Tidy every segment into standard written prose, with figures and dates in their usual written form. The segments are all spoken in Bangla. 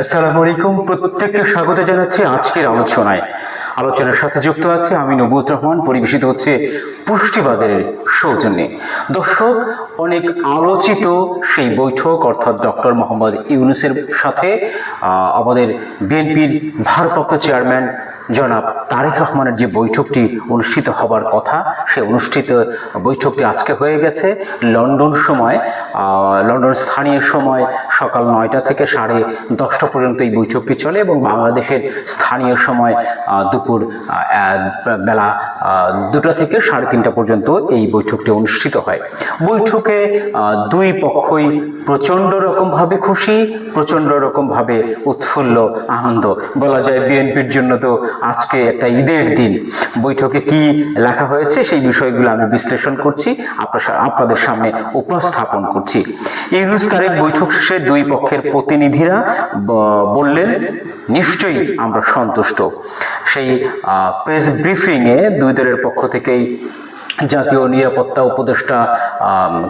আসসালামু আলাইকুম, প্রত্যেককে স্বাগত জানাচ্ছি আজকের আলোচনার সাথে যুক্ত আছে আমি নবুত রহমান। পরিবেশিত হচ্ছে পুষ্টিবাজারের সৌজন্যে। দর্শক, অনেক আলোচিত সেই বৈঠক অর্থাৎ ডক্টর মোহাম্মদ ইউনূসের সাথে আমাদের বিএনপির ভারপ্রাপ্ত চেয়ারম্যান জনাব তারেক রহমানের যে বৈঠকটি অনুষ্ঠিত হবার কথা, সে বৈঠকটি আজকে হয়ে গেছে। লন্ডন স্থানীয় সময় সকাল 9টা থেকে 10:30 পর্যন্ত এই বৈঠকটি চলে এবং বাংলাদেশের স্থানীয় সময় দুপুর বেলা 2টা থেকে 3:30 পর্যন্ত এই বৈঠকটি অনুষ্ঠিত হয়। বৈঠকে দুই পক্ষই প্রচণ্ড রকমভাবে খুশি, প্রচণ্ড রকমভাবে উৎফুল্ল, আনন্দ। বলা যায় বিএনপির জন্য তো আজকে একটা ঈদের দিন। বৈঠকে কি লেখা হয়েছে সেই বিষয়গুলো আমি বিশ্লেষণ করছি, আপনাদের সামনে উপস্থাপন করছি। ইউনূস তারেক বৈঠক শেষে দুই পক্ষের প্রতিনিধিরা বললেন, নিশ্চয়ই আমরা সন্তুষ্ট। সেই প্রেস ব্রিফিংয়ে দুই দলের পক্ষ থেকেই জাতীয় নিরাপত্তা উপদেষ্টা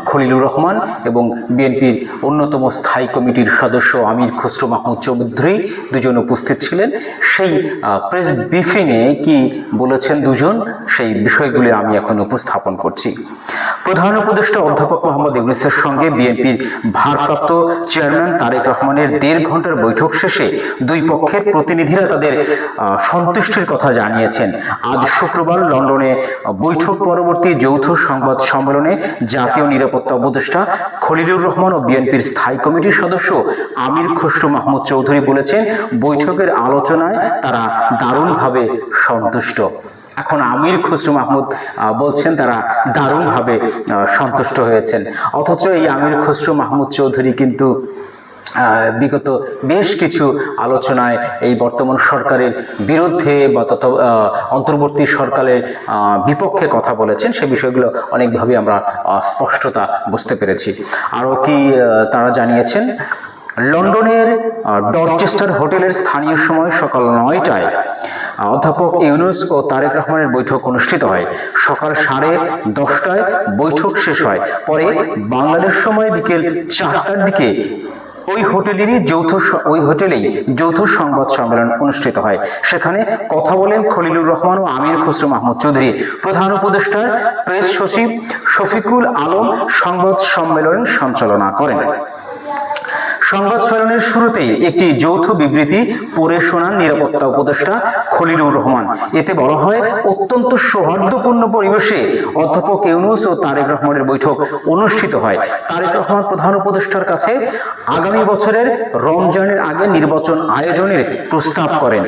খলিলুর রহমান এবং বিএনপির অন্যতম স্থায়ী কমিটির সদস্য আমির খসরু মাহমুদ চৌধুরী দুজন উপস্থিত ছিলেন। সেই প্রেস ব্রিফিংয়ে কি বলেছেন দুজন, সেই বিষয়গুলি আমি এখন উপস্থাপন করছি। প্রধান উপদেষ্টা অধ্যাপক মোহাম্মদ ইউনূসের সঙ্গে বিএনপির ভারপ্রাপ্ত চেয়ারম্যান তারেক রহমানের 1.5 ঘন্টার বৈঠক শেষে দুই পক্ষের প্রতিনিধিরা তাদের সন্তুষ্টির কথা জানিয়েছেন। আজ শুক্রবার লন্ডনে বৈঠক পরবর্তী যৌথ সংবাদ সম্মেলনে জাতীয় নিরাপত্তা উপদেষ্টা খলিলুর রহমান ও বিএনপির স্থায়ী কমিটির সদস্য আমির খসরু মাহমুদ চৌধুরী বলেছেন, বৈঠকের আলোচনায় তারা দারুণভাবে সন্তুষ্ট। এখন আমির খসরু মাহমুদ বলছেন তারা দারুণভাবে সন্তুষ্ট হয়েছেন, অথচ এই আমির খসরু মাহমুদ চৌধুরী কিন্তু বিগত বেশ কিছু আলোচনায় এই বর্তমান সরকারের বিরুদ্ধে বা অন্তর্বর্তী সরকারের বিপক্ষে কথা বলেছেন। সে বিষয়গুলো অনেকভাবে আমরা স্পষ্টতা বুঝতে পেরেছি। আরও কি তারা জানিয়েছেন, লন্ডনের ডরচেস্টার হোটেলের স্থানীয় সময় সকাল 9টায় অধ্যাপক ইউনূস ও তারেক রহমানের বৈঠক অনুষ্ঠিত হয়। সকাল 10:30টায় বৈঠক শেষ হয়। পরে বাংলাদেশ সময় বিকেল 4টার দিকে ওই হোটেলেই যৌথ সংবাদ সম্মেলন অনুষ্ঠিত হয়। সেখানে কথা বলেন খলিলুর রহমান ও আমির খসরু মাহমুদ চৌধুরী। প্রধান উপদেষ্টার প্রেস সচিব শফিকুল আলম সংবাদ সম্মেলন সঞ্চালনা করেন। সংবাদ সম্মেলনের শুরুতেই একটি যৌথ বিবৃতি পড়ে শোনান নিরাপত্তা উপদেষ্টা খলিলুর রহমান। এতে বলা হয়, অত্যন্ত সৌহার্দ্যপূর্ণ পরিবেশে অধ্যাপক ইউনূস ও তারেক রহমানের বৈঠক অনুষ্ঠিত হয়। তারেক রহমান প্রধান উপদেষ্টার কাছে আগামী বছরের রমজানের আগে নির্বাচন আয়োজনের প্রস্তাব করেন।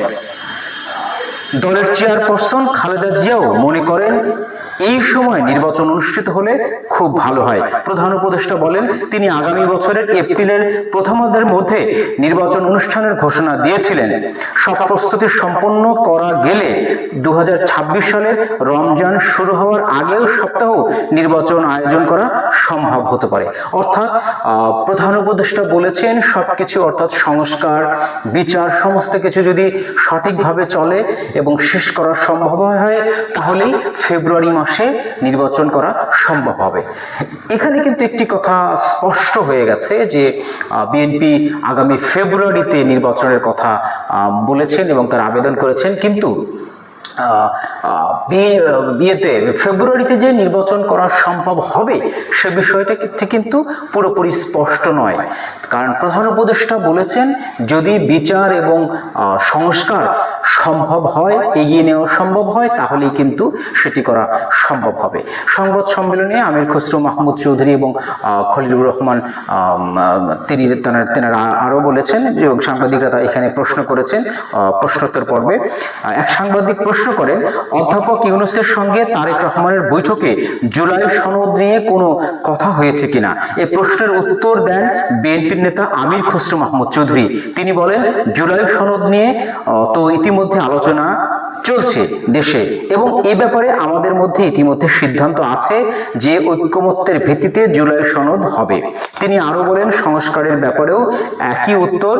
দলের চেয়ারপারসন খালেদা জিয়াও মনে করেন এই সময় নির্বাচন অনুষ্ঠিত হলে খুব ভালো হয়। প্রধান উপদেষ্টা বলেন, তিনি আগামী বছরের এপ্রিলের প্রথমার্ধের মধ্যে নির্বাচন অনুষ্ঠানের ঘোষণা দিয়েছিলেন। সব প্রস্তুতি সম্পন্ন করা গেলে 2026 সালের রমজান শুরু হওয়ার আগেও সপ্তাহ নির্বাচন আয়োজন করা সম্ভব হতে পারে। অর্থাৎ প্রধান উপদেষ্টা বলেছেন, সবকিছু অর্থাৎ সংস্কার, বিচার, সমস্ত কিছু যদি সঠিকভাবে চলে এবং শেষ করা সম্ভব হয়, তাহলেই ফেব্রুয়ারি মাসে নির্বাচন করা সম্ভব হবে। এখানে কিন্তু একটি কথা স্পষ্ট হয়ে গেছে যে বিএনপি আগামী ফেব্রুয়ারিতে নির্বাচনের কথা বলেছেন এবং তার আবেদন করেছেন, কিন্তু ফেব্রুয়ারিতে যে নির্বাচন করা সম্ভব হবে সে বিষয়টা কিন্তু পুরোপুরি স্পষ্ট নয়। কারণ প্রধান উপদেষ্টা বলেছেন, যদি বিচার এবং সংস্কার সম্ভব হয়, এগিয়ে নেওয়া সম্ভব হয়, তাহলেই কিন্তু সেটি করা সম্ভব হবে। সংবাদ সম্মেলনে আমির খসরু মাহমুদ চৌধুরী এবং খলিলুর রহমান তেনারা আরও বলেছেন, এবং সাংবাদিকরা এখানে প্রশ্ন করেছেন প্রশ্নোত্তর পর্বে। এক সাংবাদিক প্রশ্ন করেন, অধ্যাপক ইউনূসের সঙ্গে তারেক রহমানের বৈঠকে জুলাই সনদ নিয়ে কোনো কথা হয়েছে কিনা? এ প্রশ্নের উত্তর দেন বিএনপির নেতা আমির খসরু মাহমুদ চৌধুরী। তিনি বলেন, জুলাই সনদ নিয়ে তো ইতিমধ্যে আলোচনা চলছে দেশে, এবং এ ব্যাপারে আমাদের মধ্যে ইতিমধ্যে সিদ্ধান্ত আছে যে ঐক্যমত্যের ভিত্তিতে জুলাই সনদ হবে। তিনি আরো বলেন, সংস্কারের ব্যাপারেও একই উত্তর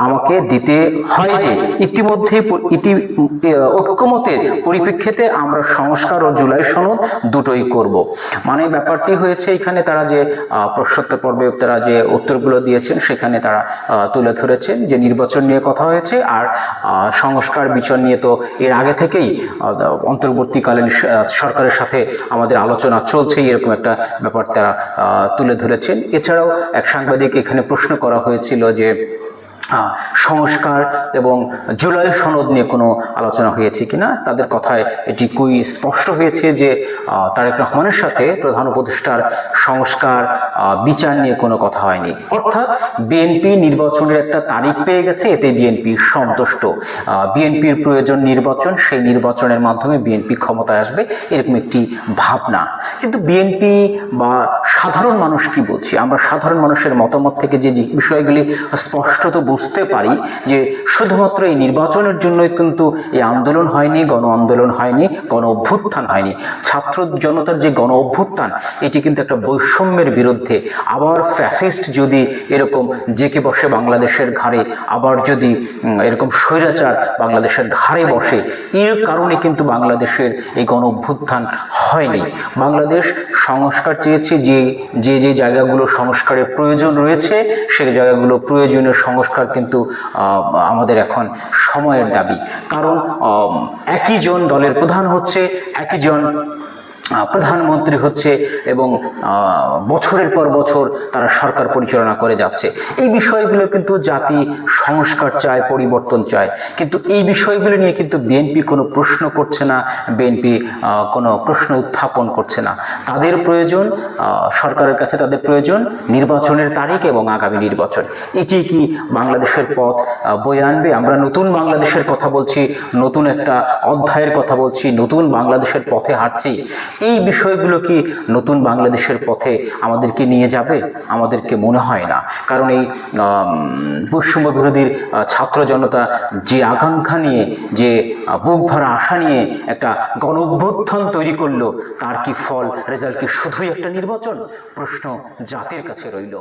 আমাকে দিতে হয় যে ইতিমধ্যে ঐক্যমতের পরিপ্রেক্ষিতে আমরা সংস্কার ও জুলাই সনদ দুটোই করব। মানে ব্যাপারটি হয়েছে এখানে তারা যে প্রশ্নোত্তর পর্বে তারা যে উত্তরগুলো দিয়েছেন সেখানে তারা তুলে ধরেছেন যে নির্বাচন নিয়ে কথা হয়েছে, আর সংস্কার বিচার নিয়ে তো এর আগে থেকেই অন্তর্বর্তীকালীন সরকারের সাথে আমাদের আলোচনা চলছে, এরকম একটা ব্যাপার তারা তুলে ধরেছেন। এছাড়াও এক সাংবাদিক এখানে প্রশ্ন করা হয়েছিল যে সংস্কার এবং জুলাই সনদ নিয়ে কোনো আলোচনা হয়েছে কিনা। তাদের কথায় এটি খুবই স্পষ্ট হয়েছে যে তারেক রহমানের সাথে প্রধান উপদেষ্টার সংস্কার বিচার নিয়ে কোনো কথা হয়নি। অর্থাৎ বিএনপি নির্বাচনের একটা তারিখ পেয়ে গেছে, এতে বিএনপি সন্তুষ্ট। বিএনপির প্রয়োজন নির্বাচন, সেই নির্বাচনের মাধ্যমে বিএনপি ক্ষমতায় আসবে, এরকম একটি ভাবনা। কিন্তু বিএনপি বা সাধারণ মানুষ কি বলছি, আমরা সাধারণ মানুষের মতামত থেকে যে বিষয়গুলি স্পষ্টত বুঝতে পারি যে শুধুমাত্র এই নির্বাচনের জন্যই কিন্তু এই আন্দোলন হয়নি, গণ আন্দোলন হয়নি, গণ অভ্যুত্থান হয়নি। ছাত্র জনতার যে গণ অভ্যুত্থান, এটি কিন্তু একটা বৈষম্যের বিরুদ্ধে। আবার ফ্যাসিস্ট যদি এরকম জেকে বসে বাংলাদেশের ঘাড়ে, আবার যদি এরকম স্বৈরাচার বাংলাদেশের ঘাড়ে বসে, এর কারণে কিন্তু বাংলাদেশের এই গণ অভ্যুত্থান হয়নি। বাংলাদেশ সংস্কার চেয়েছে, যে যে জায়গাগুলো সংস্কারের প্রয়োজন রয়েছে সেই জায়গাগুলো প্রয়োজনীয় সংস্কার কিন্তু আমাদের এখন সময়ের দাবি। কারণ একই জন দলের প্রধান হচ্ছে, একই জন প্রধানমন্ত্রী হচ্ছে, এবং বছরের পর বছর তারা সরকার পরিচালনা করে যাচ্ছে। এই বিষয়গুলো কিন্তু জাতি সংস্কার চায়, পরিবর্তন চায়, কিন্তু এই বিষয়গুলো নিয়ে কিন্তু বিএনপি কোনো প্রশ্ন করছে না, বিএনপি কোনো প্রশ্ন উত্থাপন করছে না। তাদের প্রয়োজন, সরকারের কাছে তাদের প্রয়োজন নির্বাচনের তারিখ এবং আগামী নির্বাচন। এটি কি বাংলাদেশের পথ বয়ে আনবে? আমরা নতুন বাংলাদেশের কথা বলছি, নতুন একটা অধ্যায়ের কথা বলছি, নতুন বাংলাদেশের পথে হাঁটছি। এই বিষয়গুলো কি নতুন বাংলাদেশের পথে আমাদেরকে নিয়ে যাবে? আমাদেরকে মনে হয় না। কারণ এই বৈষম্য বিরোধীর ছাত্র জনতা যে আকাঙ্ক্ষা নিয়ে, যে বুক ভরা আশা নিয়ে একটা গণ অভ্যুত্থান তৈরি করলো, তার কি ফল, রেজাল্ট কি শুধুই একটা নির্বাচন? প্রশ্ন জাতির কাছে রইল।